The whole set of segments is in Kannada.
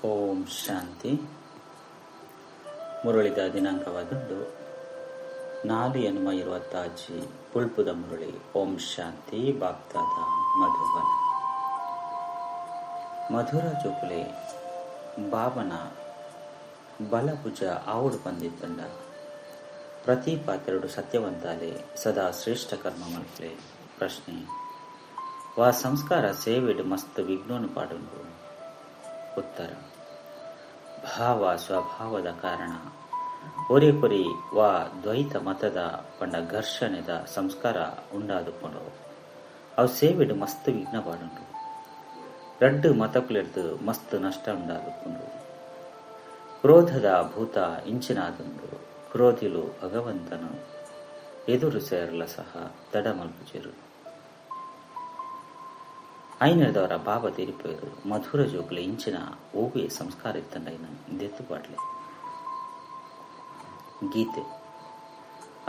ಓಂ ಶಾಂತಿ. ಮುರಳಿದ ದಿನಾಂಕವಾದದ್ದು 4/26 ಪುಲ್ಪುದ ಮುರಳಿ. ಓಂ ಶಾಂತಿ. ಬಾಪ್ತಾದ ಮಧುಬನ. ಮಧುರ ಜೋಕುಲೆ ಬಾಬನ ಬಲಭುಜ ಆవుడు ಬಂದಿತ್ತಂಡ ಪ್ರತಿ ಪಾತ್ರೆಡು ಸತ್ಯವಂತಾಲೆ ಸದಾ ಶ್ರೇಷ್ಠ ಕರ್ಮ ಮಲ್ಪಲೆ. ಪ್ರಶ್ನೆ: ವಾ ಸಂಸ್ಕಾರ ಸೇವೆಡು ಮಸ್ತ್ ವಿಘ್ನೋನು ಪಾಡುಂಡು. ಉತ್ತರ: ಭಾವ ಸ್ವಭಾವದ ಕಾರಣ ಒರೆಕೊರಿ ವಾ ದ್ವೈತ ಮತದ ಪಂಡ ಘರ್ಷಣೆದ ಸಂಸ್ಕಾರ ಉಂಡಾದುಕೊಂಡು ಅವು ಸೇವೆಡು ಮಸ್ತ್ ವಿಘ್ನ ಪಾಡುಂಡು. ರಡ್ಡು ಮತಕ್ಕುಲೆಡ್ದು ಮಸ್ತ್ ನಷ್ಟ ಉಂಡಾದುಕೊಂಡು ಕ್ರೋಧದ ಭೂತ ಇಂಚಿನಾದುಂಡು. ಕ್ರೋಧಿಲು ಭಗವಂತನು ಎದುರು ಸೇರಲ ಸಹ ತಡ ಮಲ್ಪುಜರು. ಐನದವರ ಬಾಬ ತೀರಿಪೋಯರು ಮಧುರ ಜೋಕುಲೆ ಇಂಚಿನ ಓಗುವೆ ಸಂಸ್ಕಾರ ಇತ್ತಂಡ ದೆತ್ತುಪಾಡ್ಲೆ. ಗೀತೆ: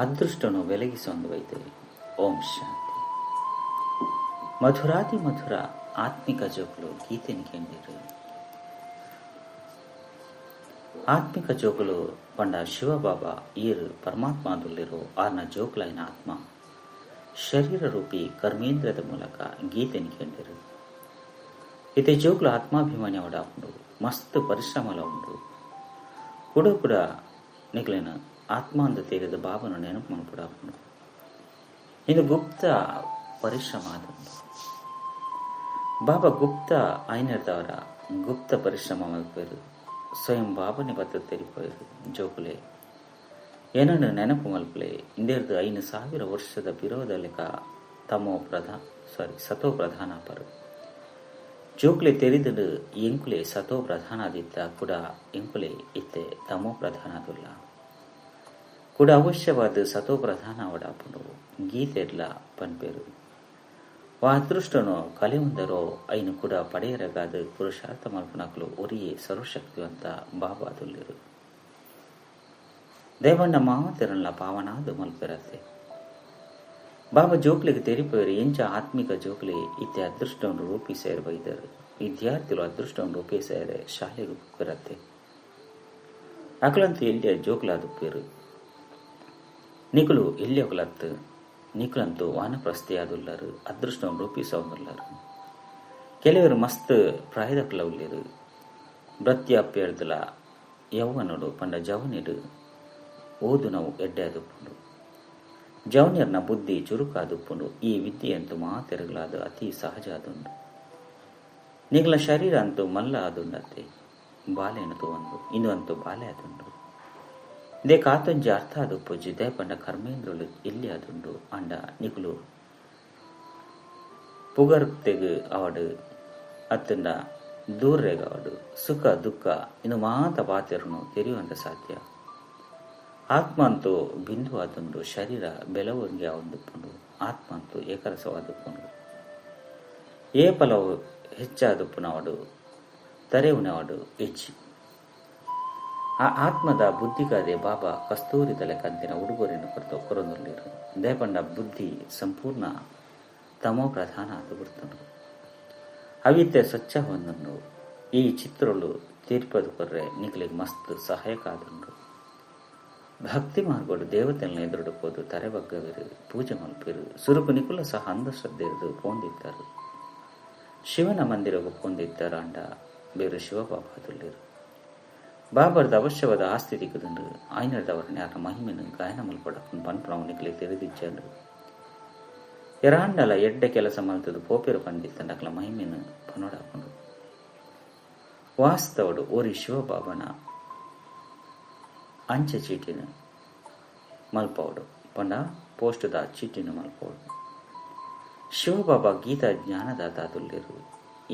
ಅದೃಷ್ಟನು ಬೆಲಗಿಸೊಂದು ವೈದ್ಯೆ. ಓಂ ಶಾಂತಿ. ಮಧುರಾತಿ ಮಧುರ ಆತ್ಮಿಕ ಜೋಕುಲು ಗೀತೆನ ಕೇಂದಿರು. ಆತ್ಮಿಕ ಜೋಕುಲು ಪಂಡ ಶಿವಬಾಬಾ ಈರ್ ಪರಮಾತ್ಮದಲ್ಲಿರೋ ಆರ್ನ ಜೋಕುಲೈನ ಆತ್ಮ ಶರೀರ ರೂಪಿ ಕರ್ಮೇಂದ್ರದ ಮೂಲಕ ಗೀತೆನ ಕೇಂದಿರು. ಇತೆ ಜೋಕುಲು ಆತ್ಮಾಭಿಮಾನಿ ಅವಡ ಉಂಡು. ಮಸ್ತ್ ಪರಿಶ್ರಮಲ ಉಂಡು. ಕೂಡ ನಿಕ್ಲಿನ ಆತ್ಮ ಅಂದ ತೇರಿದ ಬಾಬನು ನೆನಪು ಮಲ್ಪುಡ ಉಂಡು. ಇದು ಗುಪ್ತ ಪರಿಶ್ರಮ ಆದುಂಡು. ಬಾಬಾ ಗುಪ್ತ ಐನರ್ದವರ ಗುಪ್ತ ಪರಿಶ್ರಮ ಮಲ್ಪೇರು. ಸ್ವಯಂ ಬಾಬನೆ ಬತ್ತ ತೆರಿಪೋಯರು ಜೋಕುಲೆ ಏನನ್ನು ನೆನಪು ಮಲ್ಪಲೆ. ಇಂದೇರ್ದು 5,000 ವರ್ಷದ ವಿರೋಧ ಲೆಕ್ಕ ಸತೋ ಪ್ರಧಾನ ಪರು ಜೋಕುಲೆ ತೆರಿದು ಎಂಕುಲೆ ಸತೋ ಪ್ರಧಾನದಿತ್ತ ಕೂಡ ಎಂಕುಲೆ ಇತ್ತೆ ತಮೋ ಪ್ರಧಾನದುಲ್ಲ ಕೂಡ ಅವಶ್ಯವಾದ ಸತೋ ಪ್ರಧಾನ ಅವಡಾಪುಡು ಗೀತೆಡ್ಲ ಪನ್ಪೇರು. ವಾ ಅದೃಷ್ಟನು ಕಲೆ ಒಂದರೋ ಐನು ಕೂಡ ಪಡೆಯರಗಾದ ಪುರುಷಾರ್ಥ ಮಲ್ಪನಕ್ಲು ಒರಿಯೇ ಸರ್ವಶಕ್ತಿವಂತ ಬಾಬಾದುಲ್ಲಿರು. ದೇವಣ್ಣ ಮಾವತಿರಲ್ಲ ಪಾವನಾದು ಮಲ್ಪಿರತ್ತೆ. ಬಾಬಾ ಜೋಕ್ಲಿಗೆ ತೆರಿಪೋಯರು ಎಂಚ ಆತ್ಮಿಕ ಜೋಕ್ಲಿ ಇತ್ತೆ ಅದೃಷ್ಟವನ್ನು ರೂಪಿಸೇರು ಬೈದರು. ವಿದ್ಯಾರ್ಥಿಗಳು ಅದೃಷ್ಟವನ್ನು ರೂಪಿಸೇರೆ ಶಾಲೆಗೆ ಉಪ್ಪಿರತ್ತೆ. ಅಕಲಂತೂ ಎಲ್ಲಿಯ ಜೋಕ್ಲಾದುಪ್ಪೇರು. ನಿಕುಲು ಎಲ್ಲಿ ಒಗಲತ್ತು ನಿಕುಲಂತೂ ವಾನಪ್ರಸ್ಥೆಯಾದುಲ್ಲರು. ಅದೃಷ್ಟವನ್ನು ರೂಪಿಸೋದುಲ್ಲರು. ಕೆಲವರು ಮಸ್ತ್ ಪ್ರಾಯದಕ್ಕಲ ಉಳ್ಳಿರು. ವೃತ್ಯಾಪ್ಯರ್ದಲ ಯೌವನಡು ಪಂಡ ಜವನಿಡು ಓದು ನಾವು ಎಡ್ಡೆ ಅದುಪ್ಪುಂಡು. ಜವನಿಯರ್ನ ಬುದ್ಧಿ ಚುರುಕಾದುಪ್ಪುಂಡು. ಈ ವಿದ್ಯೆಯಂತೂ ಮಾತೆರಗಲಾದ ಅತಿ ಸಹಜ ಆದುಂಡು. ನಿಗಲ ಶರೀರ ಅಂತೂ ಮಲ್ಲ ಆದುಂಡತ್ತೆ. ಬಾಲೆನತು ಒಂದು ಇನ್ನು ಅಂತೂ ಬಾಲೆ ಆದುಂಡು. ಇದೇ ಕಾತೊಂಜಿ ಅರ್ಥ ಆದುಪ್ಪುಜಿ ದೇ ಪಂಡ ಕರ್ಮೇಂದ್ರಳು ಇಲ್ಲಿ ಆದುಂಡು ಅಂಡ ನಿಗುಲು ಪುಗರ್ತೆಗು ಅವಡು ಅತ್ತಂಡ ದೂರ್ರೆಗ ಅವಡು ಸುಖ ದುಃಖ ಇನ್ನು ಮಾತ ಪಾತೆರನು ತೆರೆಯುವಂತ ಸಾಧ್ಯ. ಆತ್ಮ ಅಂತೂ ಬಿಂದು ಆದುಂಡು. ಶರೀರ ಬೆಲವಂಗೆ ಆವಂದುಪ್ಪುಂಡು. ಆತ್ಮ ಅಂತೂ ಏಕರಸವಾದುಪ್ಪುಂಡು. ಏ ಫಲವು ಹೆಚ್ಚಾದುಪ್ಪುನವಡು ತರೆಯುನವಡು ಹೆಚ್ಚಿ. ಆ ಆತ್ಮದ ಬುದ್ಧಿಗಾದೆ ಬಾಬಾ ಕಸ್ತೂರಿದಲೆ ಕಂತಿನ ಉಡುಗೊರೆಯನ್ನು ಕೊರೊಂದುಲ್ಲಿರು. ದೇಪಂಡ ಬುದ್ಧಿ ಸಂಪೂರ್ಣ ತಮೋ ಪ್ರಧಾನ ಅದು ಬಿಡ್ತುಂಡು. ಅವಿತ್ತೆ ಸ್ವಚ್ಛ ಹೊಂದುಂಡು. ಈ ಚಿತ್ರಳು ತೀರ್ಪದು ಕೊರ್ರೆ ನಿಕ್ಲಿಗೆ ಮಸ್ತ್ ಸಹಾಯಕ ಆದುಂಡು. ಭಕ್ತಿ ಮಾರ್ಗೋಡು ದೇವತೆಯನ್ನು ಎದುರುಡುಕೋದು ತರೆಬಗ್ಗವಿರು ಪೂಜೆ ಮಲ್ಪಿರು. ಸುರುಕು ನಿಕುಲ ಸಹ ಅಂಧಶ್ರದ್ಧೆ ಇರುದು ಪೋಂದಿದ್ದರು. ಶಿವನ ಮಂದಿರವು ಪೋಂದಿದ್ದರು ಅಂಡ ಬೇರೆ ಶಿವಬಾಬಾದುಲ್ಲಿರು. ಬಾಬರ್ದ ಅವಶ್ಯವಾದ ಆಸ್ತಿ ದಿಕ್ಕದುಂಡು. ಆಯ್ನರ್ದವರನ್ನ ಯಾರ ಮಹಿಮೆನು ಗಾಯನ ಮಲ್ಪಡಕ್ಕನ್ನು ಪನ್ಪಣವು ನಿಕ್ಲಿ ತೆರೆದಿಜ್ಜರು. ಎರಾಂಡಲ ಎಡ್ಡೆ ಕೆಲಸ ಮಲ್ತದು ಪೋಪಿರು ಪಂದಿತ್ತಂಡಕ್ಲ ಮಹಿಮೆನು ಪನೋಡಾಕೊಂಡು ವಾಸ್ತವಡು ಓರಿ ಶಿವಬಾಬನ ಅಂಚೆ ಚೀಟಿನ ಮಲ್ಪವಡು ಪಂಡ ಪೋಸ್ಟದ ಚೀಟಿನ ಮಲ್ಪವಡು. ಶಿವಬಾಬಾ ಗೀತಾ ಜ್ಞಾನದಾತಾದುಲ್ಲಿರು.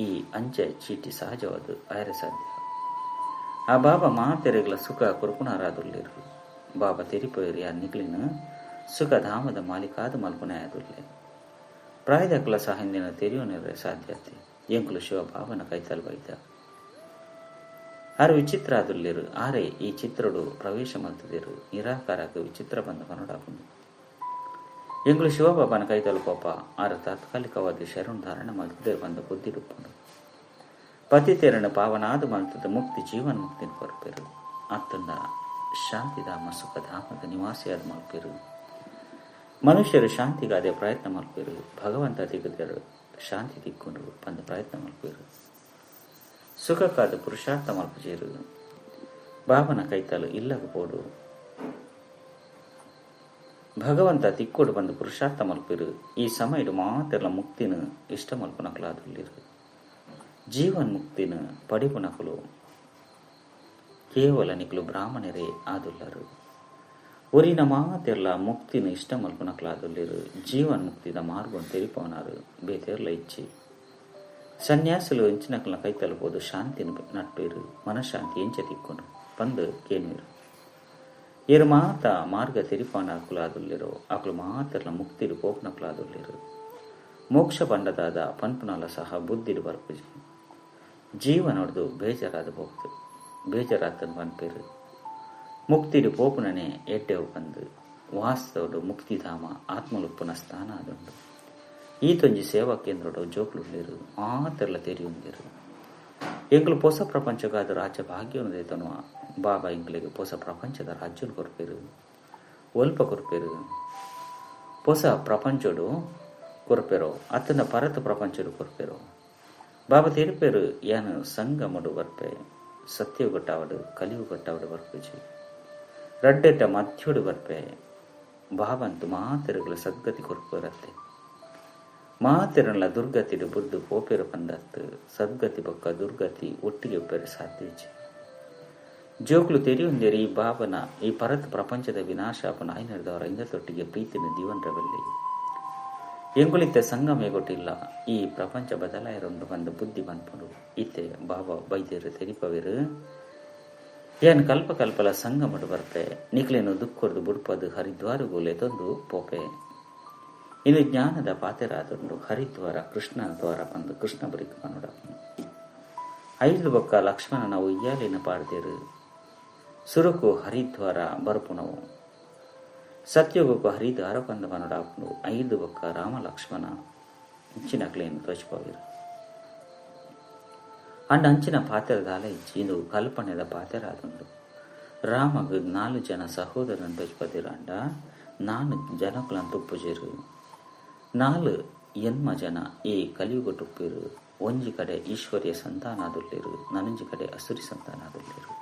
ಈ ಅಂಚೆ ಚೀಟಿ ಸಹಜವಾದ ಆಯರ ಸಾಧ್ಯ. ಆ ಬಾಬಾ ಮಾತೆರೆಗಳ ಸುಖ ಕುರುಕುಣರಾದುಲ್ಲಿರು. ಬಾಬಾ ತೆರಿಪೋಯರು ಯಾರ ನಿಕ್ಲಿನ ಸುಖ ಧಾಮದ ಮಾಲೀಕಾದ ಮಲ್ಪುನಾಯದುಲ್ಲೆ. ಪ್ರಾಯದಕ್ಕಲ ಸಹ ಹಿಂದಿನ ತೆರೆಯೋನಿರ ಸಾಧ್ಯತೆ ಎಂಕುಲು ಶಿವಬಾಬನ ಕೈತಲ್ ವೈದ್ಯ. ಆರು ವಿಚಿತ್ರ ಆದುಲ್ಲಿರು. ಆರೆ ಈ ಚಿತ್ರಡು ಪ್ರವೇಶ ಮಲ್ತದಿರು. ನಿರಾಕಾರಕ್ಕೆ ವಿಚಿತ್ರ ಬಂದ ಕನ್ನಡಾಪುಂಡು. ಎಂಕುಲು ಶಿವಬಾಬನ ಕೈ ತಲುಪಪ್ಪ ಆರ ತಾತ್ಕಾಲಿಕವಾಗಿ ಶರಣು ಧಾರಣ ಮಲ್ತದೆ ಬಂದ ಬುದ್ಧಿ ಡುಪ್ಪುಂಡು. ಪತಿತೆರನ ಪಾವನಾದ ಮಲ್ತದ ಮುಕ್ತಿ ಜೀವನ್ ಮುಕ್ತಿನ ಕೊರಪೆರು ಅತ್ತಂದ ಶಾಂತಿಧಾಮ ಸುಖಧಾಮದ ನಿವಾಸಿಯಾದ ಮಲ್ಪೆರು. ಮನುಷ್ಯರು ಶಾಂತಿಗಾದೆ ಪ್ರಯತ್ನ ಮಲ್ಪೆರು. ಭಗವಂತ ದಿಗದರು ಶಾಂತಿ ತಿಕ್ಕೊಂಡು ಬಂದ ಪ್ರಯತ್ನ ಮಲ್ಪೆರು. ಸುಖಕ್ಕಾದ ಪುರುಷಾರ್ಥ ಮಲ್ಪಜೇರು. ಬಾಬನ ಕೈತಲು ಇಲ್ಲಗಬೋಡು ಭಗವಂತ ತಿಕ್ಕೋಡು ಬಂದು ಪುರುಷಾರ್ಥ ಮಲ್ಪಿರು. ಈ ಸಮಯಡು ಮಾತೆಲ್ಲ ಮುಕ್ತಿನ ಇಷ್ಟ ಮಲ್ಪನಕಲಾದುಲ್ಲಿರು. ಜೀವನ್ ಮುಕ್ತಿನ ಪಡಿಪುನಕಲು ಕೇವಲ ನಿಕಲು ಬ್ರಾಹ್ಮಣರೇ ಆದುಲ್ಲರು. ಒರಿನ ಮಾತೆಲ್ಲ ಮುಕ್ತಿನ ಇಷ್ಟ ಮಲ್ಪನಕಲಾದುಲ್ಲಿರು. ಜೀವನ್ ಮುಕ್ತಿದ ಮಾರ್ಗವನ್ನು ತೆರಿಪವನಾರು ಬೇತೆರ್ಲ ಇಚ್ಚಿ ಸನ್ಯಾಸುಲು ಎಂಚಿನಕಲ್ನ ಕೈ ತಲುಪೋದು ಶಾಂತಿನ ನಟ್ಪೇರು. ಮನಃಶಾಂತಿ ಎಂಚ ತಿಕ್ಕೊಂಡು ಬಂದು ಕೇನ್ವಿರು. ಏರು ಮಾತ ಮಾರ್ಗ ತೆರಿಪಾನ ಅಕುಲಾದುಲ್ಲಿರು. ಅಕಲು ಮಾತೆಲ್ಲ ಮುಕ್ತಿಡು ಪೋಪನಕಲಾದುಲ್ಲಿರು. ಮೋಕ್ಷ ಬಂಡದಾದ ಪನ್ಪುನಲ ಸಹ ಬುದ್ಧಿಡು ಬರ್ಪುಜಿ ಜೀವನೊಡ್ದು ಬೇಜಾರಾದ ಹೋಗ್ತು. ಬೇಜಾರಾತನ ಪನ್ಪೇರು ಮುಕ್ತಿಡು ಪೋಪುನನೆ ಎಡ್ಡೆವು ಬಂದು ವಾಸ್ತವಡು ಮುಕ್ತಿಧಾಮ ಆತ್ಮಲುಪ್ಪನ ಸ್ಥಾನ ಅದುಂಡು. ಈತೊಂಜಿ ಸೇವಾ ಕೇಂದ್ರಡು ಜೋಕ್ಲುಳ್ಳಿರು ಮಾತೆಲ್ಲ ತೆರಿಯುಂದಿರು. ಎಂಕಲು ಹೊಸ ಪ್ರಪಂಚಗಾದ ರಾಜ್ಯ ಭಾಗ್ಯವನ್ನದೇತನು ಬಾಬಾ ಇಂಗ್ಲಿಗೆ ಹೊಸ ಪ್ರಪಂಚದ ರಾಜ್ಯನು ಕೊರ್ಪೇರು. ಒಲ್ಪ ಕೊರ್ಪೇರು ಹೊಸ ಪ್ರಪಂಚಡು ಕೊರ್ಪೆರೋ ಅತ್ತನ ಪರತ ಪ್ರಪಂಚಡು ಕೊರ್ಪೆರೋ. ಬಾಬಾ ತೆರಿಪೇರು ಏನು ಸಂಗಮಡು ಬರ್ಪೆ ಸತ್ಯವು ಗೊಟ್ಟಾವಡು ಕಲಿಯು ಗೊಟ್ಟಾವಡು ಬರ್ಪುಜಿ ರಡ್ಡೆಟ್ಟ ಮಧ್ಯುಡು ಬರ್ಪೆ. ಬಾಬಂತು ಮಾತೆರುಗಳ ಸದ್ಗತಿ ಕೊರ್ಪರತ್ತೆ. ಮಾತೆರಲ್ಲ ದುರ್ಗತಿಡು ಬುರ್ದು ಪೋಪೆರು ಬಂದತ್ತು. ಸದ್ಗತಿ ಬೊಕ್ಕ ದುರ್ಗತಿ ಒಟ್ಟಿಗೆ ಒಪ್ಪೆರು ಸಾಧ್ಯಜಿ ಜೋಕ್ಲು ತೆರಿಯುಂದೇರಿ. ಈ ಬಾಬನ ಈ ಪರತ ಪ್ರಪಂಚದ ವಿನಾಶಾಪನ ಐನರ್ದವರ ಇಂದತೊಟ್ಟಿಗೆ ಪ್ರೀತಿನ ದಿವನ್ರವಲ್ಲಿ ಎಂಗುಳಿತ ಸಂಗಮೇ ಗೊಟ್ಟಿಲ್ಲ. ಈ ಪ್ರಪಂಚ ಬದಲಾಯಿರೊಂಡು ಬಂದ ಬುದ್ಧಿ ಬಂದ್ಪಡು ಇತ್ತೆ ಬಾಬಾ ಬೈದ್ಯರು ತೆರಿಪವೆರು. ಏನ್ ಕಲ್ಪ ಕಲ್ಪಲ ಸಂಗಮಡು ಬರ್ಪೆ ನಿಕ್ಲೇನು ದುಃಖರ್ದು ಬುಡ್ಪದು ಹರಿದ್ವಾರಗೋಲೆ ತಂದು ಪೋಪೆ. ಇನ್ನು ಜ್ಞಾನದ ಪಾತೆರಾದುಂಡು ಹರಿದ್ವಾರ ಕೃಷ್ಣನ ದ್ವಾರ ಬಂದು ಕೃಷ್ಣ ಬರಿಕ ಮನುಡ ಐದು ಬೊಕ್ಕ ಲಕ್ಷ್ಮಣನ ಉಯ್ಯಾಲಿನ ಪಾಡ್ದೇರು. ಸುರುಕು ಹರಿದ್ವಾರ ಬರ್ಪುಣವು ಸತ್ಯಗುಕ್ಕು ಹರಿದ್ವಾರ ಬಂದ ಮನುಡಾಪುಂಡು. ಐದು ಬೊಕ್ಕ ರಾಮ ಲಕ್ಷ್ಮಣ ಇಂಚಿನಕ್ಲೇನು ತೋಚಿಪೋವಿರು. ಅಂಡ ಅಂಚಿನ ಪಾತೆರದಾಲ ಇಚ್ಚಿ ಇದು ಕಲ್ಪನೆದ ಪಾತೆರಾದುಂಡು. ರಾಮಗ್ 4 ಜನ ಸಹೋದರನ್ ತೋಚಿಪದಿರು. ಅಂಡ 4 ಜನಕುಲನ್ ತುಪ್ಪುಜೇರು. 4 ಎನ್ಮ ಜನ ಈ ಕಲಿಯುಗ ಟುಪ್ಪಿರು. ಒಂಜಿ ಕಡೆ ಈಶ್ವರ್ಯ ಸಂತಾನಾದುಲ್ಲಿರು, ನನಂಜಿ ಕಡೆ ಅಸುರಿ ಸಂತಾನಾದುಲ್ಲಿರು.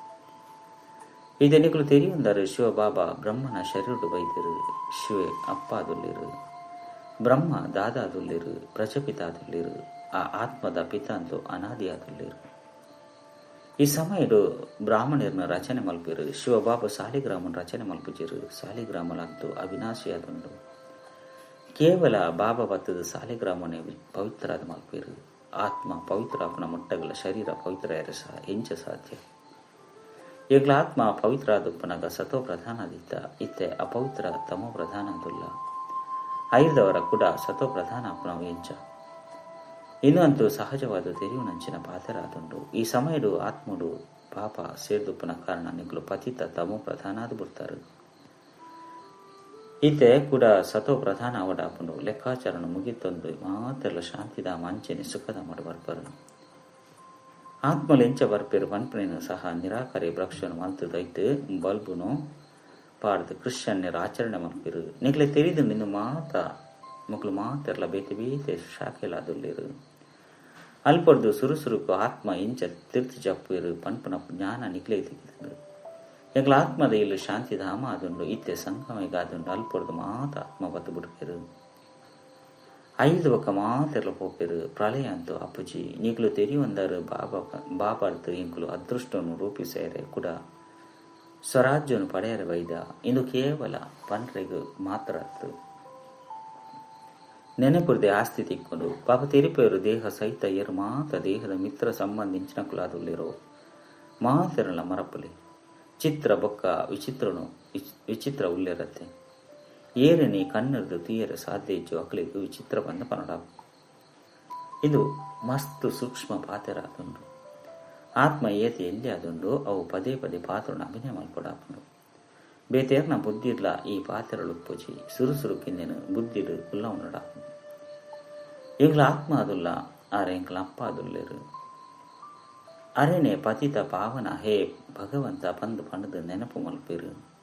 ಇದೆನಿಕಲು ತೆರಿಯುಂದರು ಶಿವ ಬಾಬಾ ಬ್ರಹ್ಮನ ಶರೀರಡು ಬೈದಿರು. ಶಿವೆ ಅಪ್ಪಾದುಲ್ಲಿರು, ಬ್ರಹ್ಮ ದಾದಾದುಲ್ಲಿರು, ಪ್ರಜಪಿತಾದುಲ್ಲಿರು. ಆ ಆತ್ಮದ ಪಿತಾಂತು ಅನಾದಿಯಾದುಲ್ಲಿರು. ಈ ಸಮಯಡು ಬ್ರಾಹ್ಮಣರನ್ನ ರಚನೆ ಮಲ್ಪಿರು. ಶಿವಬಾಬಾ ಸಾಲಿಗ್ರಾಮನ ರಚನೆ ಮಲ್ಪಿಜಿರು. ಸಾಲಿಗ್ರಾಮಲಂತೂ ಅವಿನಾಶಿಯಾದುಂಡು. ಕೇವಲ ಬಾಬಾ ಬತ್ತದ ಸಾಲಿಗ್ರಾಮನೇ ಪವಿತ್ರಾದ ಮಲ್ಪಿರು. ಆತ್ಮ ಪವಿತ್ರಾಪನ ಮುಟ್ಟಗಲ ಶರೀರ ಪವಿತ್ರ ಸಹ ಎಂಚ ಸಾಧ್ಯ. ಈಗಲ ಆತ್ಮ ಪವಿತ್ರ ಆದುಪ್ಪನಾಗ ಸತೋ ಪ್ರಧಾನದಿತ್ತ ಇತ್ತೆ ಅಪವಿತ್ರ ತಮೋ ಪ್ರಧಾನ ಅದುಲ್ಲ. ಐದವರ ಕೂಡ ಸತೋ ಪ್ರಧಾನ ಅಪ್ಪನವು ಎಂಚ ಇನ್ನು ಅಂತೂ ಸಹಜವಾದ ತೆರಿಯುನಂಚಿನ ಪಾತೆರಾದುಂಡು. ಈ ಸಮಯಡು ಆತ್ಮಡು ಪಾಪ ಸೇರ್ದುಪ್ಪನ ಕಾರಣ ನಿಗ್ಲು ಪತಿತ ತಮೋ ಪ್ರಧಾನಾದು ಬಿಡ್ತಾರೆ. ಈತೆ ಕೂಡ ಸತೋ ಪ್ರಧಾನ ಅವಡಾಪುಂಡು ಲೆಕ್ಕಾಚಾರಣ ಮುಗಿತೊಂದು ಮಾತೆಲ್ಲ ಶಾಂತಿದ ಮಂಚನೆ ಸುಖದ ಮಾಡು ಬರ್ಪರು. ಆತ್ಮಲು ಎಂಚ ಬರ್ಪೇರು ಪನ್ಪನೇನು ಸಹ ನಿರಾಕರಿ ಬ್ರಕ್ಷನು ಮಂತದೈತು ಬಲ್ಬುನು ಪಾಡ್ದು ಕ್ರಿಶ್ಚಿಯನ್ಯರ ಆಚರಣೆ ಮಲ್ಪಿರು. ನಿಗ್ಲೆ ತೆರಿದು ನಿನ್ನ ಮಾತ ಮಕ್ಕಳು ಮಾತೆಲ್ಲ ಬೇತೆ ಬೇತೆ ಶಾಖೆಲಾದುಲ್ಲಿರು. ಅಲ್ಪಡ್ದು ಸುರುಸುರುಕು ಆತ್ಮ ಎಂಚ ತಿರ್ತಿ ಜಪ್ಪುರು ಪನ್ಪನ ಜ್ಞಾನ ನಿಗ್ಲೆ ತೆಗೆದು ಎಗ್ಲ ಆತ್ಮದ ಇಲ್ಲು ಶಾಂತಿಧಾಮ ಆದುಂಡು ಇತ್ತೆ ಸಂಗಮಿಗಾದುಂಡು ಅಲ್ಪಡ್ದು ಮಾತ ಆತ್ಮ ಬತ್ತು ಬಿಡ್ಪೇರು. 5 ಬೊಕ್ಕ ಮಾತೆಲ್ಲ ಪೋಪೆರು. ಪ್ರಳಯ ಅಂತೂ ಅಪ್ಪುಜಿ ನಿಗ್ಲು ತೆರಿಯೊಂದರು ಬಾಬಾರ್ದು ಇಂಕ್ಲು ಅದೃಷ್ಟವನ್ನು ರೂಪಿಸ್ಯಾರೆ ಕೂಡ ಸ್ವರಾಜ್ಯವನ್ನು ಪಡೆಯರೆ ವೈದ. ಇಂದು ಕೇವಲ ಪನ್ರೆಗೂ ಮಾತ್ರ ನೆನಪುರದೆ ಆಸ್ತಿ ತಿಕ್ಕೊಂಡು ಪಾಪ ತೆರಿಪೇರು ದೇಹ ಸಹಿತ ಏರು ಮಾತ ದೇಹದ ಮಿತ್ರ ಸಂಬಂಧಿಂಚಿನ ಕುಲಾದುಲ್ಲಿರೋ ಮಾತೆರಲ್ಲ ಮರಪುಲಿ ಚಿತ್ರ ಬೊಕ್ಕ ವಿಚಿತ್ರ ಉಳ್ಳಿರತ್ತೆ. ಏರನಿ ಕಣ್ಣರ್ದು ತೀಯರ ಸಾಧ್ಯ ಇಜ್ಜು ಅಕಲಿಗೂ ವಿಚಿತ್ರ ಬಂದ ಪನಡ. ಇದು ಮಸ್ತ್ ಸೂಕ್ಷ್ಮ ಪಾತೆರಾದುಂಡು. ಆತ್ಮ ಏತಿ ಎಲ್ಲಿ ಆದುಂಡು ಅವು ಪದೇ ಪದೇ ಪಾತ್ರನ ಅಭಿನಯ ಮಲ್ಪಡಾಪುಂಡು. ಬೇತೇರ್ನ ಬುದ್ಧಿಡ್ಲ ಈ ಪಾತೆರಳುಪ್ಪುಜಿ ಸುರುಸುರುಕಿಂದೆನು ಬುದ್ಧಿಡು ಉಲ್ಲ ಉಂಡಾಪುಂಡು. ಎಂಗ್ಲ ಆತ್ಮ ಅದುಲ್ಲ ಆರೆ ಎಂಗ್ಲ ಅಪ್ಪ ಅದುಲ್ಲೇರು. ಅರೆನೆ ಪತಿತ ಪಾವನ ಹೇ ಭಗವಂತ ಪಂದು ಪಂಡದು ನೆನಪು ಮಲ್ಪಿರು.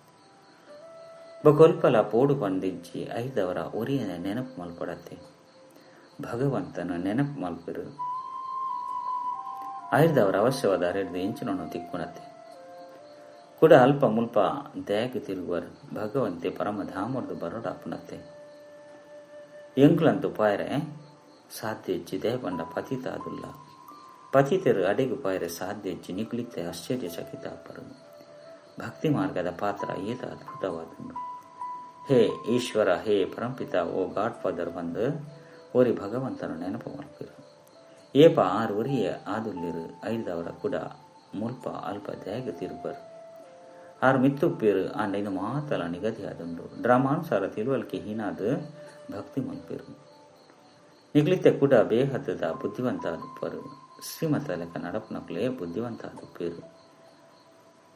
ಬೊಲ್ಪಲ ಪೋಡು ಪಂದಿಜ್ಜಿ ಐದವರ ಉರಿಯನ ನೆನಪು ಮಲ್ಪಡತ್ತೆ. ಭಗವಂತನ ನೆನಪು ಮಲ್ಪಿರು. ಐದವರ ಅವಶ್ಯವಾದ ಅರೆಡ್ದು ಎಂಚಿನೊಣ್ಣು ತಿಕ್ಕುಣತ್ತೆ. ಕೂಡ ಅಲ್ಪ ಮುಲ್ಪ ದಯಾಗಿ ತಿರುಗುವರು. ಭಗವಂತೆ ಪರಮಧಾಮರ್ದು ಬರೋಡಾಪುಣತ್ತೆ. ಎಂಕ್ಲಂತು ಪಾಯರೆ ಸಾಧ್ಯ ಹೆಚ್ಚಿ ದೇಹ ಪಂಡ ಪತಿತ ಅದುಲ್ಲ. ಪತಿತರು ಅಡೆಗು ಪಾಯರೆ ಸಾಧ್ಯ ಹೆಚ್ಚಿ ನಿಗ್ಲಿತ್ತೆ ಆಶ್ಚರ್ಯಚಕಿತ ಅಪ್ಪರು. ಭಕ್ತಿ ಮಾರ್ಗದ ಪಾತ್ರ ಏತ ಅದ್ಭುತವಾದುಂಡು. ಹೇ ಈಶ್ವರ, ಹೇ ಪರಂಪಿತ, ಓ ಗಾಡ್ ಫಾದರ್ ಬಂದು ಓರಿ ಭಗವಂತನ ನೆನಪು ಮಲ್ಪಿರು. ಏಪ ಆರು ಉರಿಯ ಆದುಲ್ಲಿರು. ಐದವರ ಕೂಡ ಮುಲ್ಪ ಅಲ್ಪ ದಯಾಗಿ ತಿರುಗರು. ಆರು ಮಿತ್ತುಪ್ಪಿರು ಅಂಡ ಇದು ಮಾತಲ ನಿಗದಿ ಆದುಂಡು. ಡ್ರಾಮಾನುಸಾರ ತಿಳುವಳಿಕೆ ಹೀನಾದು ಭಕ್ತಿ ಮಲ್ಪಿರು. ನಿಗ್ಲಿತ್ತೆ ಕೂಡ ಬೇಹತ್ತದ ಬುದ್ಧಿವಂತ ಆದುಪ್ಪರು. ಶ್ರೀಮತ ಲೆಕ್ಕ ನಡಪನಕ್ಲೇ ಬುದ್ಧಿವಂತ ಆದುಪ್ಪೇರು.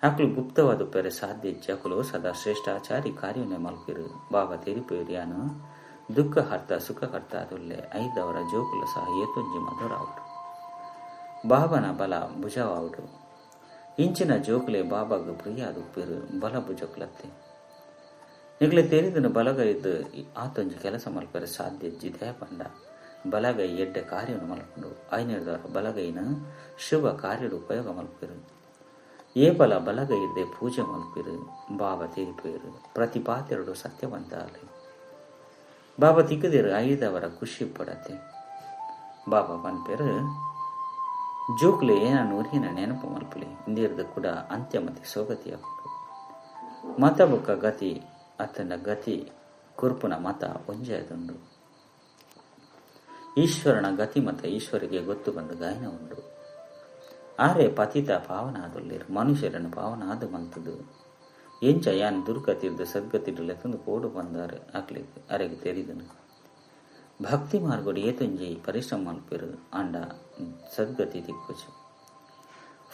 ಅಕ್ಲು ಗುಪ್ತವಾದುಪ್ಪರೆ ಸಾಧ್ಯ ಅಕುಲು ಸದಾ ಶ್ರೇಷ್ಠಾಚಾರಿ ಕಾರ್ಯವನ್ನೇ ಮಲ್ಪಿರು. ಬಾಬಾ ತೆರಿಪೇರಿಯಾನು ದುಃಖ ಹರ್ತ ಸುಖ ಹರ್ತ ಅದುಲ್ಲೆ ಐದವರ ಜೋಕುಲ ಸಹ ಏತೊಂಜಿ ಮಧುರಾವುಡು. ಬಾಬನ ಬಲ ಭುಜವಾವುಡು. ಇಂಚಿನ ಜೋಕುಲೆ ಬಾಬಾಗ ಪ್ರಿಯ ಅದುಪ್ಪಿರು. ಬಲ ಭುಜಕ್ಲತ್ತೆ ನಿಗ್ಲೆ ತೆರಿದನು ಬಲಗೈದು ಆತೊಂಜಿ ಕೆಲಸ ಮಲ್ಪರೆ ಸಾಧ್ಯ ದಯ ಪಂಡ ಬಲಗೈ ಎಡ್ಡೆ ಕಾರ್ಯವನ್ನು ಮಲ್ಕೊಂಡು ಐನೇಳ್ದವರ ಬಲಗೈನ ಶುಭ ಕಾರ್ಯದ ಉಪಯೋಗ ಮಲ್ಪಿರು. ಏಪಲ ಬಲಗೈ ಇದ್ದೆ ಪೂಜೆ ಮಲ್ಪಿರು. ಬಾಬಾ ತೆರಿಪೇರು. ಪ್ರತಿಪಾತೆರಡು ಸತ್ಯವಂತ ಅಲೆ. ಬಾಬಾ ತಿಕ್ಕದಿರು ಐದವರ ಖುಷಿ ಪಡತ್ತೆ. ಬಾಬಾ ಪನ್ಪೇರು ಜೋಕ್ಲೆ ಏನನ್ನು ಉರಿನ ನೆನಪು ಮಲ್ಪಲಿ ಇಂದಿರ್ದು ಕೂಡ ಅಂತ್ಯಮತಿ ಸೋಗತಿಯಾಗುವುದು. ಮತ ಬೊಕ್ಕ ಗತಿ ಅತನ ಗತಿ ಕುರ್ಪುನ ಮತ ಒಂಜೆದುಂಡು. ಈಶ್ವರನ ಗತಿ ಮತ ಈಶ್ವರಿಗೆ ಗೊತ್ತು ಬಂದು ಗಾಯನ ಉಂಡು. ಆರೆ ಪತಿತ ಪಾವನ ಆದುಲ್ಲಿರು. ಮನುಷ್ಯರನ್ನು ಪಾವನ ಆದು ಮಂತದು ಎಂಚ ಯಾನ್ ದುರ್ಗತಿರ್ದು ಸದ್ಗತಿಡ್ಲೆತ್ತೊಂದು ಕೋಡು ಬಂದಾರೆ ಆಗ್ಲಿಕ್ಕೆ ಅರೆಗೆ ತೆರಿದನು. ಭಕ್ತಿ ಮಾರ್ಗೋಡು ಏತೊಂಜಿ ಪರಿಶ್ರಮ ಮಲ್ಪಿರು ಅಂಡ ಸದ್ಗತಿ ತಿಕ್ಕೋಜು.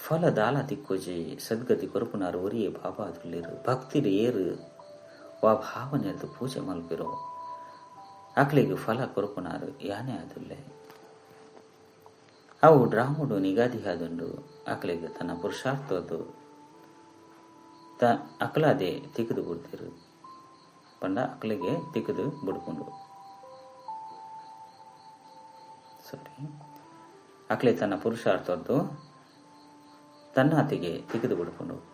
ಫಲ ದಾಲ ತಿಕ್ಕೋಜಿ ಸದ್ಗತಿ ಕೊರಪುನಾರು ಒರಿಯೇ ಬಾಬಾ ಅದುಲ್ಲಿರು. ಭಕ್ತಿಡು ಏರು ವಾ ಭಾವನೆಯದು ಪೂಜೆ ಮಲ್ಪಿರೋ ಅಕ್ಲಿಗೆ ಫಲ ಕೊರಪುನಾರು ಯಾನೇ ಅದುಲ್ಲೆ. ಅವು ಡ್ರಾಮುಡು ನಿಗಾದಿ ಆದುಂಡು. ಅಕ್ಲಿಗೆ ತನ್ನ ಪುರುಷಾರ್ಥದ್ದು ಅಕ್ಲಾದೆ ತಿಕ್ಕದು ಬಿಡ್ತಿರು ಪಂಡ ಅಕ್ಲಿಗೆ ತಿಕ್ಕದು ಬಿಡ್ಕೊಂಡು ಅಕ್ಲೆ ತನ್ನ ಪುರುಷಾರ್ಥದ್ದು ತನ್ನ ಅತಿಗೆ ತಿಕ್ಕದು ಬಿಡ್ಕೊಂಡು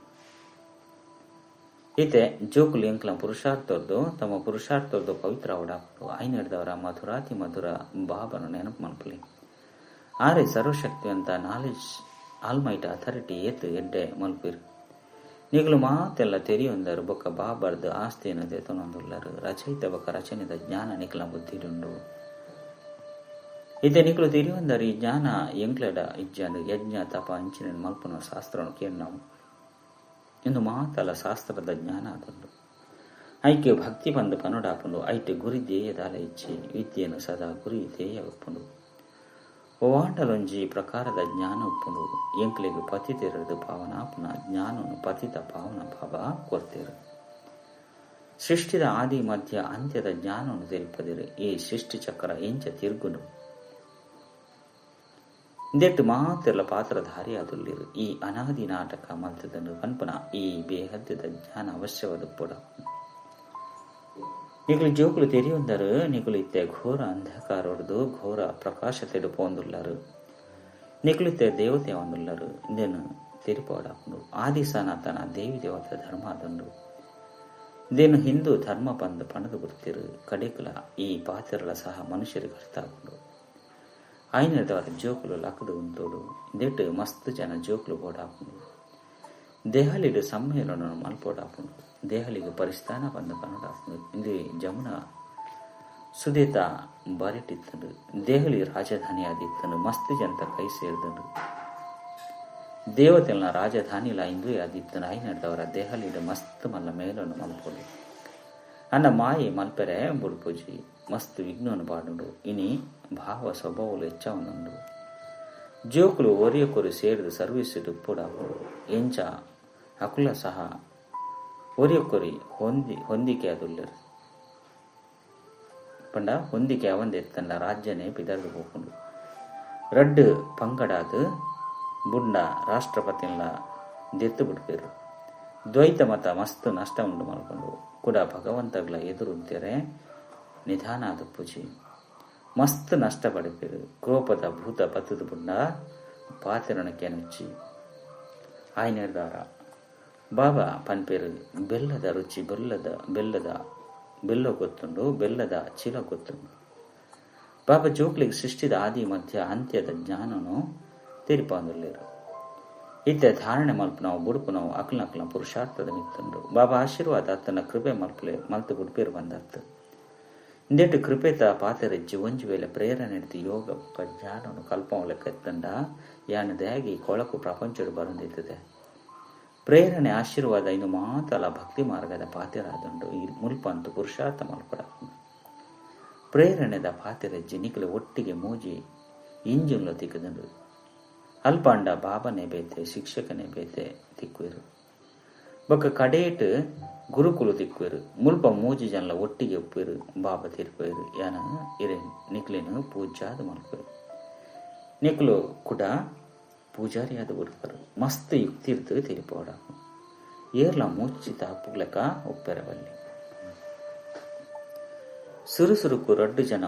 ಈತೆ ಜೋಕುಲು ಎಂಕ್ಲ ಪುರುಷಾರ್ಥದ್ದು ತಮ್ಮ ಪುರುಷಾರ್ಥದ್ದು ಪವಿತ್ರ ಓಡಾಕೊಂಡು ಐನಡ್ದವರ ಮಧುರಾತಿ ಮಧುರ ಬಾಬನ ನೆನಪು ಮಲ್ಪಲಿ. ಆರೆ ಸರ್ವಶಕ್ತಿವಂತ ನಾಲೆಜ್ ಆಲ್ಮೈಟ್ ಅಥಾರಿಟಿ ಏತು ಎಡ್ಡೆ ಮಲ್ಪಿರು. ನಿಗಲು ಮಾತೆಲ್ಲ ತೆರಿಯೊಂದರು ಬೊಕ್ಕ ಬಾಬರ್ದು ಆಸ್ತಿ ಏನದೆ ತೊನೊಂದುಲ್ಲರು. ರಚಯಿತ ಬೊಕ್ಕ ರಚನೆದ ಜ್ಞಾನ ನಿಖಲ ಬುದ್ಧಿಡುಂಡು. ಇತ್ತೆ ನಿಖಲು ತಿರಿಯೊಂದರು ಈ ಜ್ಞಾನ ಎಂಕ್ಲೆಡ ಇಜ್ಜಂದು ಯಜ್ಞ ತಪ ಅಂಚಿನ ಮಲ್ಪನ ಶಾಸ್ತ್ರವನ್ನು ಕೇಳಿ ನಾವು ಇಂದು ಮಾತಲ್ಲ ಶಾಸ್ತ್ರದ ಜ್ಞಾನ ಆದುಂಡು. ಐಕೆ ಭಕ್ತಿ ಬಂದು ಪನೋಡಾಪುಂಡು. ಐಟೆ ಗುರಿ ಧ್ಯೇಯದಾಲ ಇಚ್ಚಿ ವಿದ್ಯೆಯನ್ನು ಸದಾ ಗುರಿ ಧ್ಯೇಯ ಉಪ್ಪುಂಡು. ಓವಾಂಡಲೊಂಜಿ ಪ್ರಕಾರದ ಜ್ಞಾನ ಉಪ್ಪುಂಡು. ಎಂಕ್ಲೆಗೆ ಪತಿತಿರದು ಪಾವನಾಪುನ ಜ್ಞಾನನು ಪತಿತ ಪಾವನ ಬಾಬಾ ಕೊರ್ತಿರು. ಸೃಷ್ಟಿದ ಆದಿ ಮಧ್ಯ ಅಂತ್ಯದ ಜ್ಞಾನವನ್ನು ತೆರಿಪದಿರು. ಈ ಸೃಷ್ಟಿ ಚಕ್ರ ಎಂಚ ತಿರುಗುನು ಇಂದೆಟ್ಟು ಮಾತೆಲ್ಲ ಪಾತ್ರಧಾರಿ ಅದುಲ್ಲಿರು. ಈ ಅನಾದಿ ನಾಟಕ ಮಲ್ತದನ್ನು ಕನ್ಪನ ಈ ಬೇಹದ್ಯದ ಜ್ಞಾನ ಅವಶ್ಯವಾದ ಪುಡ. ನಿಗುಲು ಜೋಕುಲು ತೆರಿಯೊಂದರು. ನಿಗುಲು ಇತ್ತೆ ಘೋರ ಅಂಧಕಾರ ಹೊಡೆದು ಘೋರ ಪ್ರಕಾಶ ತೆಡುಪೊಂದುಲ್ಲರು. ನಿಗುಲಿತ್ತೆ ದೇವತೆ ಒಂದುಲ್ಲರು. ಇಂದೇನು ತೆರಿಪೋಡಾಪುಂಡು. ಆದಿ ಸನಾತನ ದೇವಿ ದೇವತ ಧರ್ಮ ಅದುಂಡು. ಇಂದೇನು ಹಿಂದೂ ಧರ್ಮ ಬಂದು ಪಣದು ಬಿಡ್ತಿರು. ಕಡೆಕಲ ಈ ಪಾತ್ರಗಳ ಸಹ ಮನುಷ್ಯರಿಗೆ ಅರ್ಥ ಆಗುಂಡು. ಐನದವರ ಜೋಕುಲು ಲಕ್ಕದು ಉಂಟೋಡು. ಇಂದೆಟ್ಟು ಮಸ್ತ್ ಜನ ಜೋಕುಲು ಬೋಡಾಪುಂಡು. ದೆಹಲಿಡು ಸಮ್ಮೇಳನ ಮಲ್ಪೋಡಾಪುಂಡು. ದೆಹಲಿಗೆ ಪರಿಸ್ಥಾನ ಬಂದು ಕನ್ನಡಾಪುಂಡು. ಇಂದು ಜಮುನಾ ಸುದೇತ ಬಾರಿಟ್ಟಿತ್ತಂಡು. ದೆಹಲಿ ರಾಜಧಾನಿ ಆದಿತ್ತಂಡು. ಮಸ್ತ್ ಜನತ ಕೈ ಸೇರಿದಂಡು. ದೇವತೆಲ್ನ ರಾಜಧಾನಿಲ ಇಂದು ಆದಿತ್ತಂಡು. ಐನದವರ ದೆಹಲಿಡು ಮಸ್ತ್ ಮಲ್ಲ ಮೇಲನ್ನು ಮಲ್ಪೋಡು. ಅನ್ನ ಮಾಯೆ ಮಲ್ಪೆರೆ ಬುಡ್ಪುಜಿ ಮಸ್ತ್ ವಿಘ್ನವನ್ನು ಬಾಡುಂಡು. ಇನಿ ಭಾವ ಸ್ವಭಾವಲು ಹೆಚ್ಚವನುಂಡು. ಜೋಕುಲು ಒರಿಯಕೊರು ಸೇರಿದು ಸರ್ವಿಸ್ ಪೂಡಾಪುಂಡು. ಎಂಚ ಅಕುಲ ಸಹ ಒರಿಯಕೊರಿ ಹೊಂದಿಕೆ ಅದುಲ್ಲರು ಪಂಡ ಹೊಂದಿಕೆ ಅವಂದೆತ್ತಂಡ ರಾಜ್ಯನೇ ಪಿದರ್ದು ಹೋಗುಂಡು. ರಡ್ಡು ಪಂಗಡಾದು ಬುಂಡ ರಾಷ್ಟ್ರಪತಿಲ್ಲ ದೆತ್ತು ಬಿಡ್ಪೇರು. ದ್ವೈತ ಮತ ಮಸ್ತ್ ನಷ್ಟ ಉಂಡು ಮಾಡ್ಕೊಂಡು ಕೂಡ ಭಗವಂತಗಳ ಎದುರುಂತೆರೆ ನಿಧಾನ ಆದ ಪೂಜೆ ಮಸ್ತ್ ನಷ್ಟ ಪಡಿಪೇರು. ಕೋಪದ ಭೂತ ಬತ್ತದ ಬುಂಡ ಪಾತಿರಣಕ್ಕೆ ನುಚ್ಚಿ ಆಯ್ ನಿರ್ಧಾರ ಬಾಬಾ ಪನ್ಪೇರು ಬೆಲ್ಲದ ರುಚಿ ಬೆಲ್ಲ ಗೊತ್ತುಂಡು, ಬೆಲ್ಲದ ಚೀಲ ಗೊತ್ತುಂಡು. ಬಾಬಾ ಜೋಕ್ಲಿಗೆ ಸೃಷ್ಟಿದ ಆದಿ ಮಧ್ಯ ಅಂತ್ಯದ ಜ್ಞಾನನು ತೆರಿಪಾಂದುಲ್ಲೇರು. ಇತ್ತೆ ಧಾರಣೆ ಮಲ್ಪನವು ಬುಡುಪುನವು ಅಕ್ಲನ ಪುರುಷಾರ್ಥದ ಮಿತ್ತುಂಡು. ಬಾಬಾ ಆಶೀರ್ವಾದ ಅತ್ತನ ಕೃಪೆ ಮಲ್ತು ಬುಡುಪೇರು ಬಂದತ್ತು. ಇಂದೆಟ್ಟು ಕೃಪೆತ ಪಾತೆರೆಜ್ಜಿ ಒಂಜು ವೇಳೆ ಪ್ರೇರಣೆ ಹಿಡಿದು ಯೋಗ ಜ್ಞಾನನು ಕಲ್ಪವಲೆಕ್ಕ ಎತ್ತಂಡ ಯಾನ ದೇಗಿ ಕೊಳಕು ಪ್ರಪಂಚಡು ಬರುಂದಿತ್ತದೆ. ಪ್ರೇರಣೆ ಆಶೀರ್ವಾದ ಇನ್ನು ಮಾತಲ ಭಕ್ತಿ ಮಾರ್ಗದ ಪಾತೆರಾದುಂಡು. ಈ ಮುಲ್ಪಂತು ಪುರುಷಾರ್ಥ ಮಲ್ಪಡ ಪ್ರೇರಣೆದ ಪಾತೆರೆಜ್ಜಿ ನಿಖಲು ಒಟ್ಟಿಗೆ ಮೂಜಿ ಇಂಜುನ್ಲು ತಿಕ್ಕದುಂಡು. ಅಲ್ಪಂಡ ಬಾಬನೇ ಬೇತೆ ಶಿಕ್ಷಕನೇ ಬೇತೆ ತಿಕ್ಕುವೆರು. ಬೊಕ್ಕ ಕಡೇಟ್ ಗುರುಕುಲು ತಿಕ್ಕುವೆರು. ಮುಲ್ಪ ಮೂಜಿ ಜನಲ ಒಟ್ಟಿಗೆ ಉಪ್ಪೇರು ಬಾಬಾ ತಿರುಪೇರು. ಯಾನ ಇರೆ ನಿಕ್ಲೇನು ಪೂಜಾದ ಮಲ್ಪೇರು. ನಿಕ್ಲು ಕೂಡ ಪೂಜಾರಿಯಾದ ಉಡುಪರು ಮಸ್ತ್ ಯುಕ್ತಿರ್ತು ತಿರುಪೋಡ ಏರ್ಲ ಮುಚ್ಚಿತ ಪುಗ್ಲಕ ಉಪ್ಪೆರವಲ್ಲಿ ಸುರುಸುರುಕು ರಡ್ಡು ಜನ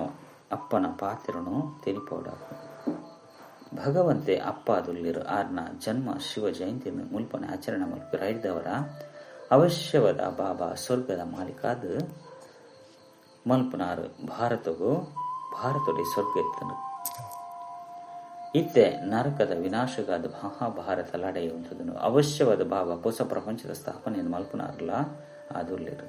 ಅಪ್ಪನ ಪಾತ್ರನು ತೆರಿಪೋಡ ಭಗವಂತೆ ಅಪ್ಪ ಅದುಲ್ಲಿರು ಆರ್ನ ಜನ್ಮ ಶಿವ ಜಯಂತಿಯನ್ನು ಮುಲ್ಪನೆ ಆಚರಣೆ ಮಲ್ಪರು ಐದವರ ಅವಶ್ಯವಾದ ಬಾಬಾ ಸ್ವರ್ಗದ ಮಾಲೀಕಾದ ಮಲ್ಪನಾರು ಭಾರತೊಡೆ ಸ್ವರ್ಗ ಎತ್ತನು. ಇತ್ತೆ ನರಕದ ವಿನಾಶಗಾದ ಮಹಾಭಾರತ ಲಡೆಯುವಂಥದನ್ನು ಅವಶ್ಯವಾದ ಬಾಬಾ ಹೊಸ ಪ್ರಪಂಚದ ಸ್ಥಾಪನೆಯನ್ನು ಮಲ್ಪನಾರಲ್ಲ ಅದುಲ್ಲಿರು.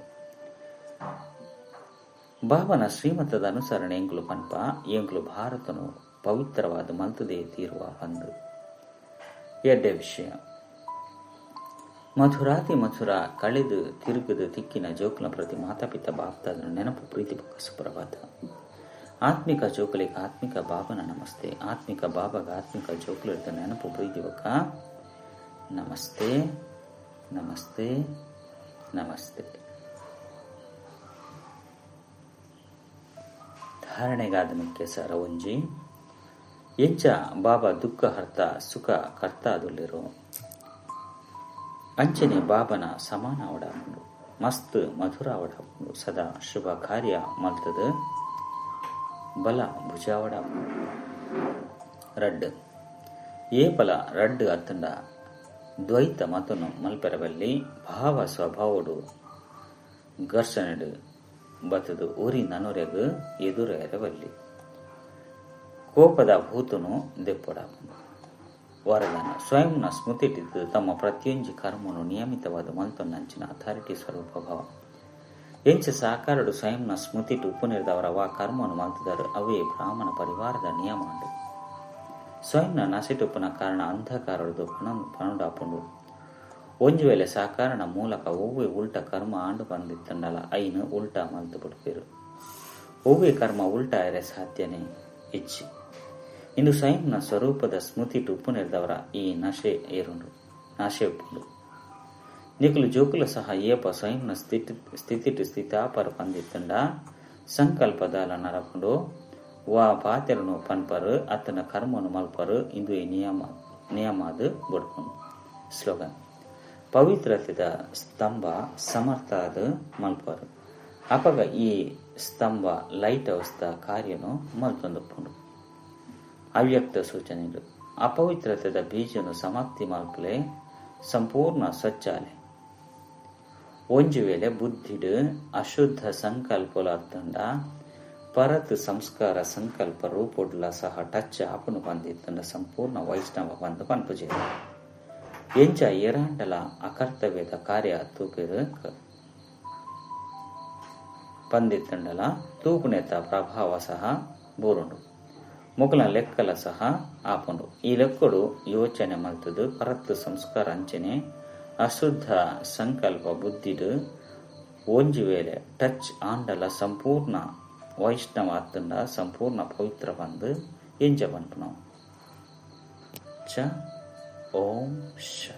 ಬಾಬನ ಶ್ರೀಮತದ ಅನುಸರಣೆ ಎಂಗ್ಲು ಪನ್ಪ ಎಂಗ್ಲು ಭಾರತನು ಪವಿತ್ರವಾದ ಮಲ್ತದೇ ತೀರುವ ಒಂದು ಎಡ್ಡೆ ವಿಷಯ. ಮಧುರಾತಿ ಮಧುರ ಕಳೆದು ತಿರುಗದು ತಿಕ್ಕಿನ ಜೋಕ್ಲ ಪ್ರತಿ ಮಾತಾಪಿತ ಬಾಪ್ತಾದ ನೆನಪು ಪ್ರೀತಿ ಪಕ್ಕ ಸುಪ್ರಭಾತ. ಆತ್ಮಿಕ ಜೋಕಲಿಗೆ ಆತ್ಮಿಕ ಬಾಬನ ನಮಸ್ತೆ. ಆತ್ಮಿಕ ಬಾಬಾಗ ಆತ್ಮಿಕ ಜೋಕಲು ಇರ್ತ ನೆನಪು ಪ್ರೀತಿ ಪಕ್ಕ ನಮಸ್ತೆ ನಮಸ್ತೆ ನಮಸ್ತೆ. ಧಾರಣೆಗಾದ ಮುಖ್ಯ ಸರ ಒಂಜಿ ಎಂಚ ಬಾಬಾ ದುಃಖ ಹರ್ತ ಸುಖ ಕರ್ತ ಅದುಲ್ಲಿರು ಅಂಚನೆ ಬಾಬನ ಸಮಾನ ಅವಡಾಪುಂಡು ಮಸ್ತ್ ಮಧುರ ಅವಡಾಪುಂಡು. ಸದಾ ಶುಭ ಕಾರ್ಯ ಮಲ್ತದ ಬಲ ಭುಜಾವಡಾಪುಂಡು. ರಡ್ಡ್ ಏಪಲ ರಡ್ಡ್ ಅತ್ತಂಡ ದ್ವೈತ ಮತನು ಮಲ್ಪೆರವಲ್ಲಿ ಭಾವ ಸ್ವಭಾವಡು ಘರ್ಷಣೆಡು ಬತ್ತದು ಊರಿ ನನುರೆಗು ಎದುರು ಎರವಲ್ಲಿ ಕೋಪದ ಭೂತನು ದೆಪ್ಪೊಡಾಪುಂಡು. ವರದಾನ ಸ್ವಯಂನ ಸ್ಮೃತಿಟ್ಟಿದ್ದು ತಮ್ಮ ಪ್ರತಿಯೊಂದು ಕರ್ಮನು ನಿಯಮಿತವಾದ ಮಲ್ತೊಂದಂಚಿನ ಅಥಾರಿಟಿ ಸ್ವರೂಪ ಭಾವ ಎಂಚ ಸಾಕಾರಡು ಸ್ವಯಂನ ಸ್ಮೃತಿಟ್ಟು ಉಪನಿರ್ದವರ ವಾ ಕರ್ಮನು ಮಲ್ತದರು ಅವೇ ಬ್ರಾಹ್ಮಣ ಪರಿವಾರದ ನಿಯಮ ಅಂಡು. ಸ್ವಯಂನ ನಸಿಟುಪ್ಪನ ಕಾರಣ ಅಂಧಕಾರದು ಪಣುಡಾಪುಂಡು. ಒಂಜು ವೇಳೆ ಸಾಕಾರಣ ಮೂಲಕ ಒವ್ವೆ ಉಲ್ಟ ಕರ್ಮ ಆಂಡು ಬಂದಿತ್ತಂಡಲ ಐನು ಉಲ್ಟಾ ಮಲ್ತು ಬಿಡ್ಪೇರು. ಒವ್ವೆ ಕರ್ಮ ಉಲ್ಟಾ ಎರೆ ಸಾಧ್ಯನೇ ಹೆಚ್ಚಿ. ಇಂದು ಸ್ವಯಂನ ಸ್ವರೂಪದ ಸ್ಮೃತಿಟ್ಟು ಉಪನಿರ್ದವರ ಈ ನಶೆ ಉಪ್ಪುಂಡು. ನಿಖಲು ಜೋಕುಲು ಸಹ ಏಪ ಸ್ವಯಂನ ಸ್ಥಿತಿಟ್ಟು ಸ್ಥಿತಾಪರ ಪಂದಿತ್ತಂಡ ಸಂಕಲ್ಪದಾಲ ನರಪುಂಡು ವಾ ಪಾತೆರನು ಪನ್ಪರು ಅತನ ಕರ್ಮನು ಮಲ್ಪರು ಇಂದು ಈ ನಿಯಮಾದು ಬಡ್ಕೊಂಡು. ಸ್ಲೋಗನ್ ಪವಿತ್ರತೆದ ಸ್ತಂಭ ಸಮರ್ಥಾದ ಮಲ್ಪರು ಅಪಗ ಈ ಸ್ತಂಭ ಲೈಟ್ ಹೌಸ್ದ ಕಾರ್ಯನು ಮಲ್ತೊಂದುಪ್ಪುಂಡು. ಅವ್ಯಕ್ತ ಸೂಚನೆಗಳು ಅಪವಿತ್ರತೆದ ಬೀಜನು ಸಮಾಪ್ತಿ ಮಲ್ಪಲೆ ಸಂಪೂರ್ಣ ಸ್ವಚ್ಛಾಲೆ. ಒಂಜು ವೇಳೆ ಬುದ್ಧಿಡು ಅಶುದ್ಧ ಸಂಕಲ್ಪಲ ಅತ್ತಂಡ ಪರತ್ ಸಂಸ್ಕಾರ ಸಂಕಲ್ಪ ರೂಪೊಡ್ಲ ಸಹ ಟಚ್ ಆಪನು ಬಂದಿತ್ತಂಡ ಸಂಪೂರ್ಣ ವೈಷ್ಣವ ಬಂದು ಪನ್ಪುಜೆ ಎಂಚ ಏರಾಂಡಲ ಅಕರ್ತವ್ಯದ ಕಾರ್ಯ ತೂಪಿರು ಪಂದಿತ್ತಂಡಲ ತೂಪುನೆತ ಪ್ರಭಾವ ಸಹ ಬೂರುಂಡು. ಮುಗಲ ಲೆಕ್ಕಲ ಸಹ ಆಪುಂಡು. ಈ ಲೆಕ್ಕಡು ಯೋಚನೆ ಮಲ್ತದು ಪರತ್ ಸಂಸ್ಕಾರ ಅಂಚನೆ ಅಶುದ್ಧ ಸಂಕಲ್ಪ ಬುದ್ಧಿಡು ಒಂಜು ವೇಳೆ ಟಚ್ ಆಂಡಲ ಸಂಪೂರ್ಣ ವೈಷ್ಣವ ಅತ್ತಂಡ ಸಂಪೂರ್ಣ ಪವಿತ್ರ ಬಂದು ಎಂಜ ಬಂಪು ನಾವು. ಓಂ ಶ